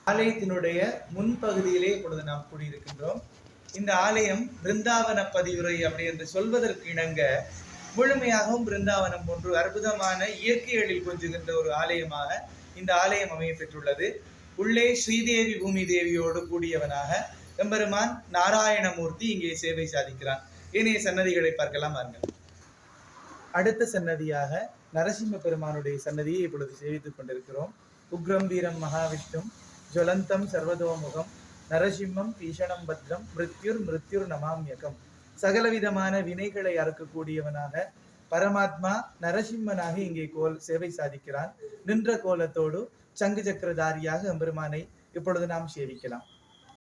ஆலயத்தினுடைய முன்பகுதியிலே இப்பொழுது நாம் கூடியிருக்கின்றோம். இந்த ஆலயம் பிருந்தாவன பதிவுரை அப்படி என்று சொல்வதற்கு இணங்க முழுமையாகவும் பிருந்தாவனம் போன்று அற்புதமான இயற்கை எழில் கொஞ்சுகின்ற ஒரு ஆலயமாக இந்த ஆலயம் அமைய பெற்றுள்ளது. உள்ளே ஸ்ரீதேவி பூமி தேவியோடு கூடியவனாக எம்பெருமான் நாராயணமூர்த்தி இங்கே சேவை சாதிக்கிறான். ஏனைய சன்னதிகளை பார்க்கலாம் பாருங்கள். அடுத்த சன்னதியாக நரசிம்ம பெருமானுடைய சன்னதியை இப்பொழுது சேவித்துக் கொண்டிருக்கிறோம். உக்ரம் வீரம் மகாவிஷ்ணும் ஜுவலந்தம் சர்வதோமுகம் நரசிம்மம் பீஷணம் பத்ரம் மிருத்யுர் நமாம்யகம். சகலவிதமான வினைகளை அறுக்கக்கூடியவனாக பரமாத்மா நரசிம்மனாக இங்கே சேவை சாதிக்கிறான். நின்ற கோலத்தோடு சங்கு சக்கரதாரியாக எம்பெருமானை இப்பொழுது நாம் சேவிக்கலாம்.